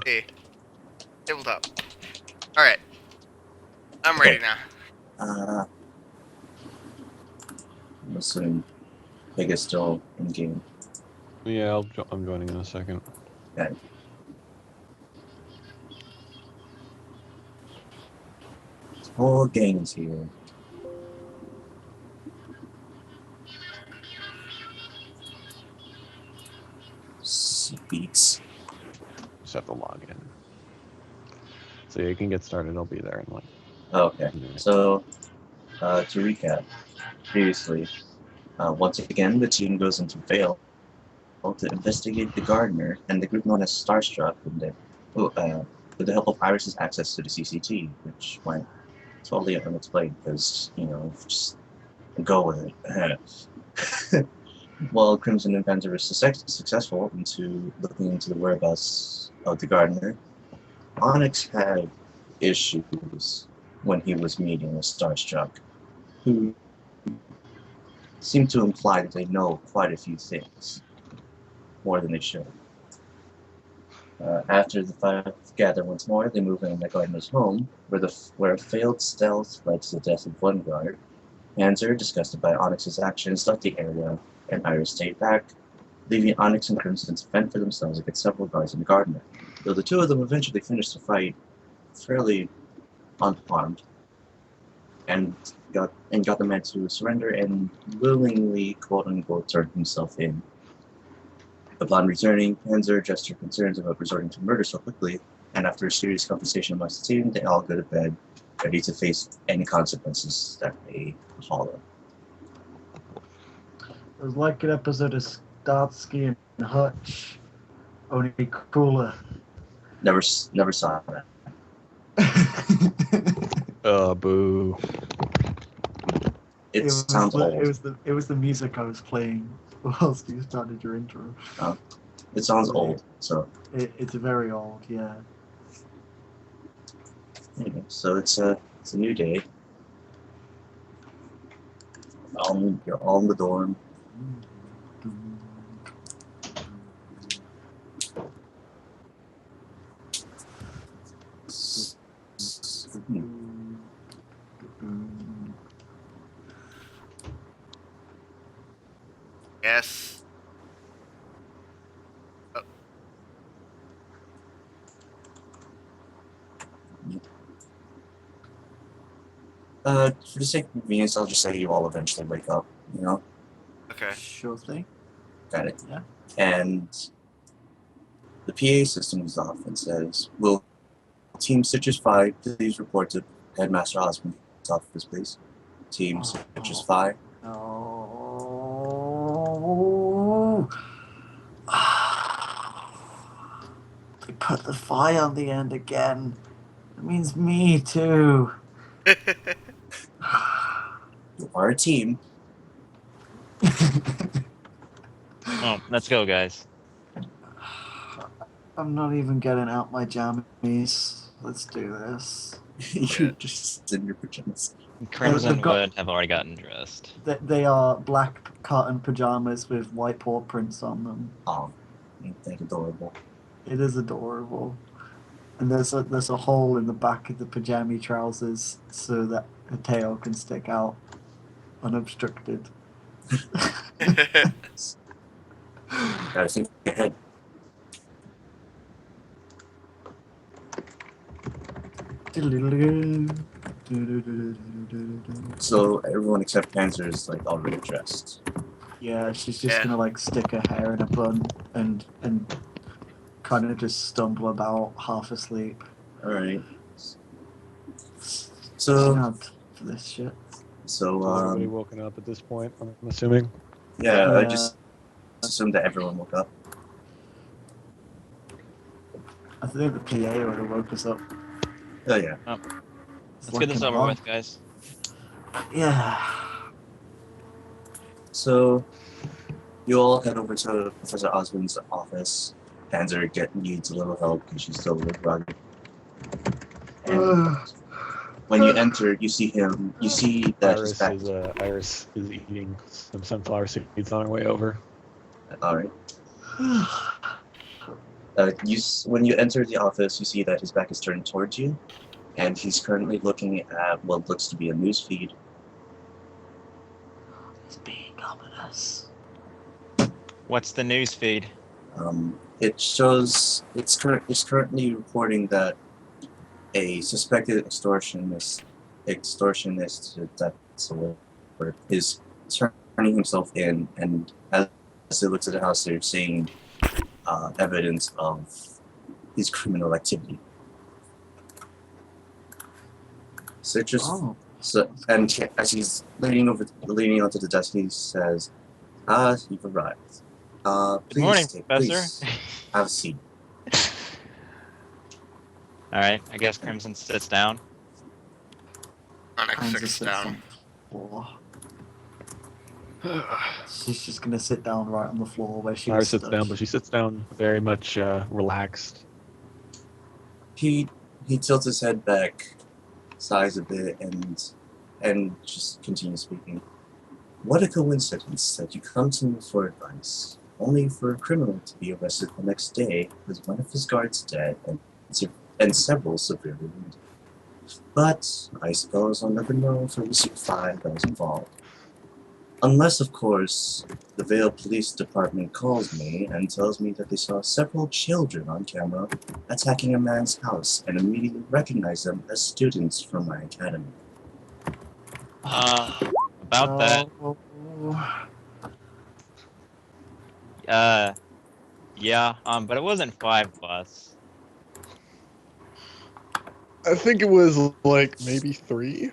Hey, tabletop. All right, I'm ready now. I'm assuming Pig is still in game. Yeah, I'm joining in a second. Okay. Whole gang's here. Beats. Just have to log in. So you can get started. I'll be there in like. Okay. So, to recap, previously, once again, the team goes into Vale to investigate the gardener and the group known as Starstruck with the help of Iris's access to the CCT, which went totally unexplained because, just go with it. While Crimson and Panther were successful into looking into the whereabouts of the gardener, Onyx had issues when he was meeting with Starstruck, who seemed to imply that they know quite a few things, more than they should. After the five gather once more, they move in the gardener's home, where a failed stealth led to the death of one guard. Panzer, disgusted by Onyx's actions, left the area, and Iris stayed back, leaving Onyx and Crimson to fend for themselves against several guards in the gardener. Though the two of them eventually finished the fight fairly unharmed, and got the man to surrender and willingly, quote-unquote, turn himself in. Upon returning, Panzer addressed her concerns about resorting to murder so quickly, and after a serious conversation amongst the team, they all go to bed, ready to face any consequences that may follow. It was like an episode of Starsky and Hutch, only cooler. Never saw that. Boo. It sounds old. It was the music I was playing whilst you started your intro. It sounds old, so. It's very old, yeah. Anyway, so it's a new day. You're all in the dorm. Yes. For the sake of convenience, I'll just say you all eventually wake up, Okay. Sure thing. Got it. Yeah. And the PA system is off and says, "Will Team Citrus 5 please report to Headmaster Osmond's office, please? Team Citrus 5. Oh. They put the phi on the end again. It means me too. You are a team." Oh, let's go, guys. I'm not even getting out my jammies. Let's do this. You just in your pajamas. Crimson would have already gotten dressed. They are black cotton pajamas with white paw prints on them. Oh, that's adorable. It is adorable. And there's a hole in the back of the pajama trousers so that the tail can stick out unobstructed. Gotta think ahead. So everyone except Panzer is already dressed. Yeah, she's just gonna stick her hair in a bun and kind of just stumble about half asleep. Alright. She's So not for this shit. So Has everybody woken up at this point, I'm assuming? Yeah, I just assumed that everyone woke up. I think the PA would have woke us up. Oh yeah. Let's get this over with, guys. Yeah. So you all head over to Professor Osmond's office. Panzer needs a little help because she's still a little groggy. And when you enter, you see him. You see that he's back. Iris is eating some sunflower seeds on her way over. All right. When you enter the office, you see that his back is turned towards you, and he's currently looking at what looks to be a news feed. He's being ominous. What's the news feed? It shows it's currently reporting that a suspected extortionist that's a word, is turning himself in, and as they look to the house, they're seeing evidence of his criminal activity. So and as he's leaning onto the desk, he says, you've arrived. Good morning, Please Professor. have a seat." Alright, I guess Crimson sits down. Onyx Hansa sits sits down. on the floor. She's just gonna sit down right on the floor where she Iris was sits stood. down, but she sits down very much relaxed. He tilts his head back, sighs a bit, and just continues speaking. What a coincidence that you come to me for advice, only for a criminal to be arrested the next day with one of his guards dead and several severely wounded. But I suppose I'll never know if it was your five that was involved. Unless, of course, the Vale Police Department calls me and tells me that they saw several children on camera attacking a man's house and immediately recognized them as students from my academy. About that, yeah, but it wasn't 5 of us. I think it was like maybe 3.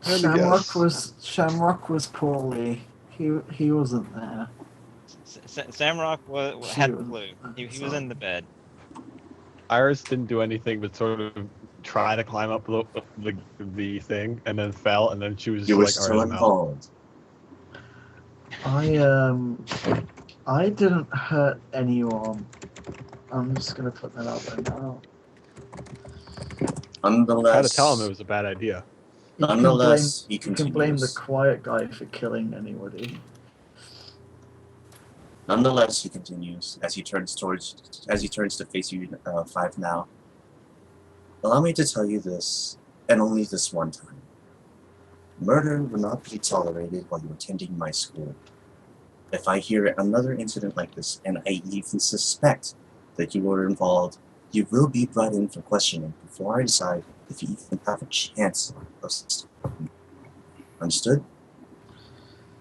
Shamrock was poorly. He wasn't there. Samrock had the flu. He was in the bed. Iris didn't do anything but sort of try to climb up the thing and then fell, and then she was You were just like, still "All right, I'm out." I didn't hurt anyone. I'm just gonna put that out there now. Nonetheless, I had to tell him it was a bad idea. Nonetheless, he You can blame the continues. quiet guy for killing anybody. Nonetheless, he continues as he turns to face you, five now. Allow me to tell you this, and only this one time. Murder will not be tolerated while you're attending my school. If I hear another incident like this, and I even suspect that you were involved, you will be brought in for questioning before I decide if you even have a chance of stopping. Understood?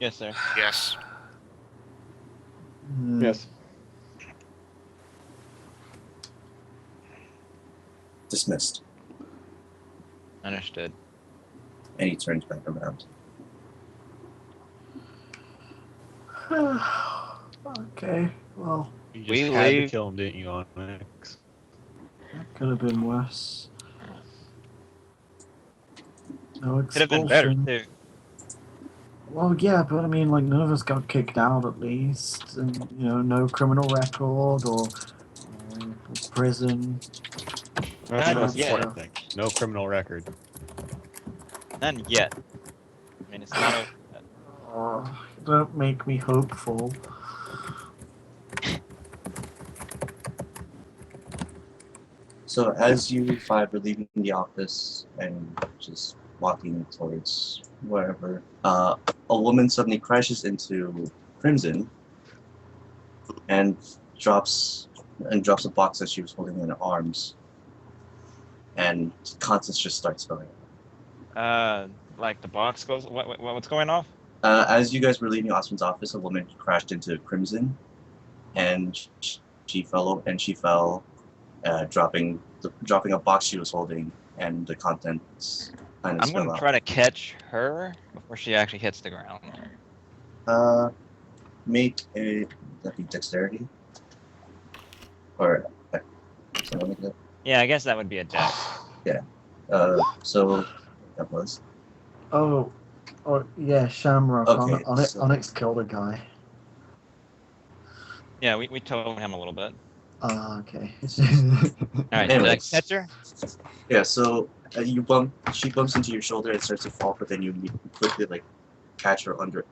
Yes, sir. Yes. Yes. Dismissed. Understood. And he turns back around. Okay, well, You We just had to leave. kill him, didn't you, Onyx? that could have been worse. No Could have been better expulsion. too. Well, yeah, but I mean, like, none of us got kicked out at least, and no criminal record or prison. That's the Not most yet. important thing. No criminal record. None yet. I mean, it's not over yet. Don't make me hopeful. So as you five are leaving the office and just walking towards wherever, a woman suddenly crashes into Crimson and drops a box that she was holding in her arms, and contents just start spilling out. Like the box goes. What's going off? As you guys were leaving Osman's office, a woman crashed into Crimson, and she fell, dropping a box she was holding, and the contents kind of I'm spill gonna out. try to catch her before she actually hits the ground. Make a that'd be dexterity, or something like that. Yeah, I guess that would be a death. So that was Oh, yeah, Shamrock. Okay, Onyx killed a guy. Yeah, we told him a little bit. Okay. All right, Anyways. catch her. Yeah, so she bumps into your shoulder and starts to fall, but then you quickly catch her under.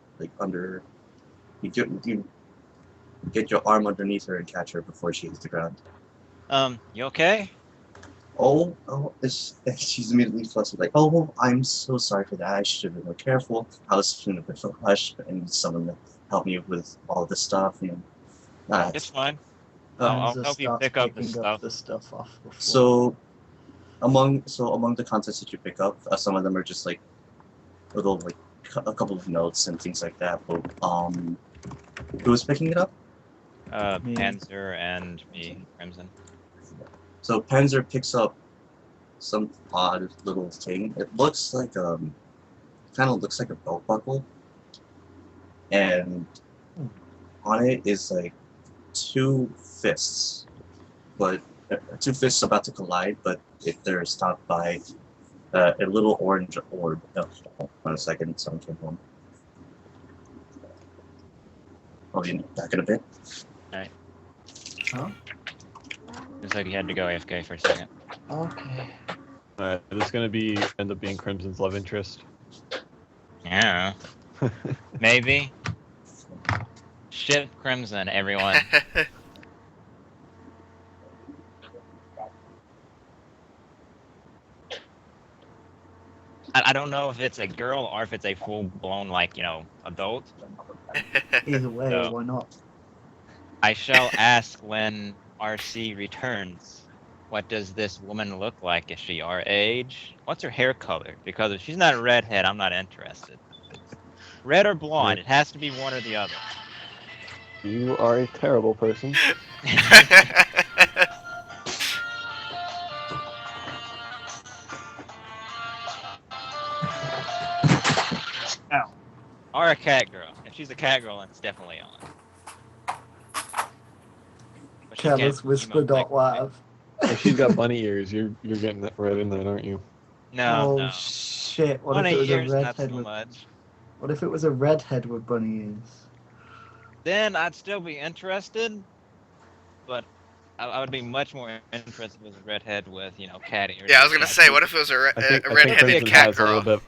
You get your arm underneath her and catch her before she hits the ground. You okay? She's immediately flustered, like, oh, I'm so sorry for that. I should have been more careful. I was feeling a bit of a rush, but I need someone to help me with all this stuff. It's fine. Uh, I'll Hamza help you starts pick up the picking stuff. the stuff off the floor. so among the contents that you pick up, some of them are just like little like a couple of notes and things like that. But who was picking it up? Me. Panzer and me, Crimson. So Panzer picks up some odd little thing. It looks like kind of looks like a belt buckle, and on it is like two fists, but two fists about to collide. But if they're stopped by a little orange orb. Oh, hold on a second, someone came home. I'll be back in a bit. Huh? Looks like he had to go AFK for a second. Okay. Alright, this is gonna end up being Crimson's love interest. Yeah. Maybe. Ship Crimson, everyone. I don't know if it's a girl or if it's a full-blown, like, adult. Either way, So- why not? I shall ask when RC returns. What does this woman look like? Is she our age? What's her hair color? Because if she's not a redhead, I'm not interested. Red or blonde? It has to be one or the other. You are a terrible person. Ow. Or a cat girl. If she's a cat girl, it's definitely on. But she can't Careless be whisper emo dot like me. laugh. If she's got bunny ears, you're getting that right in there, aren't you? No, Oh no. shit! What if Bunny it was a ears, not redhead so with? much. What if it was a redhead with bunny ears? Then I'd still be interested, but I would be much more interested with a redhead with, cat ears. Yeah, I was gonna say, what if it was a I think redheaded Crimson cat has a little girl? bit.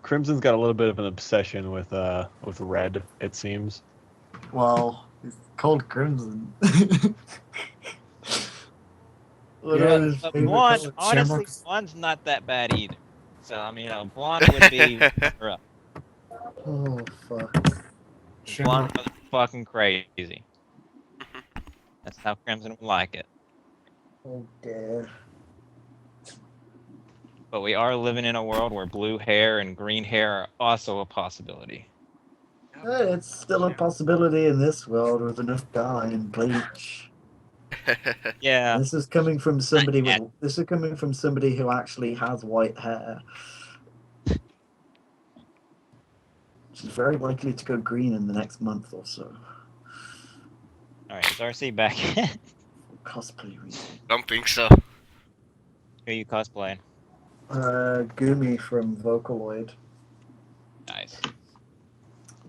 Crimson's got a little bit of an obsession with red, it seems. Well, it's called Crimson. What Yeah, are his But favorite blonde, colors? honestly, Shamrocks? blonde's not that bad either. So, blonde would be rough. Oh fuck! Blonde Shamrock. fucking crazy. That's how Crimson would like it. Oh dear. But we are living in a world where blue hair and green hair are also a possibility. It's still a possibility in this world with enough dye and bleach. Yeah. This is coming from somebody yet. who actually has white hair. She's very likely to go green in the next month or so. Alright, is RC back? For cosplay reasons. Don't think so. Who are you cosplaying? Gumi from Vocaloid. Nice.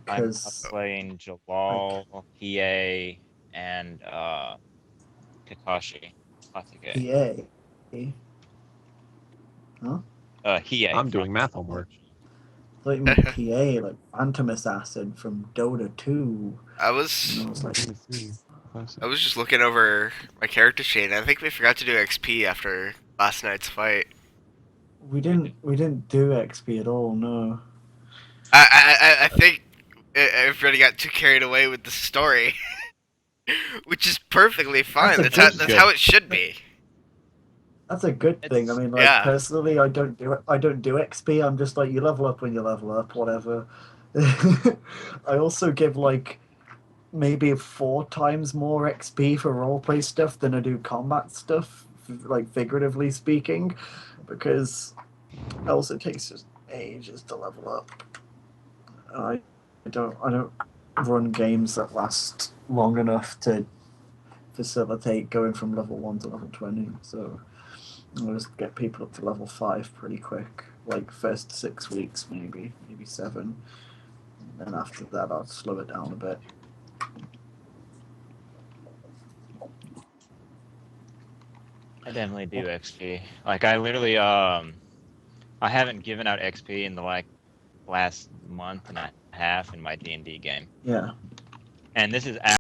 I'm Because cosplaying Jalal, PA, and Kakashi. Katsuki. PA. Huh? Hiei. I'm doing math homework. I thought you meant PA, like Phantomus Acid from Dota 2. I And was I was like, I was just looking over my character sheet, and I think we forgot to do XP after last night's fight. we didn't do XP at all, no. I think everybody got too carried away with the story, which is perfectly fine. That's That's a how, that's how it should be. That's a good thing. I It's- mean, like yeah. personally, I don't do XP. I'm just like, you level up when you level up, whatever. I also give like maybe 4 times more XP for roleplay stuff than I do combat stuff, like figuratively speaking, because else it takes just ages to level up. I don't run games that last long enough to facilitate going from level 1 to level 20. So I'll just get people up to level 5 pretty quick, like first 6 weeks, maybe 7. And after that, I'll slow it down a bit. I definitely do XP. Like I literally I haven't given out XP in the last month and a half in my D&D game. Yeah. And this is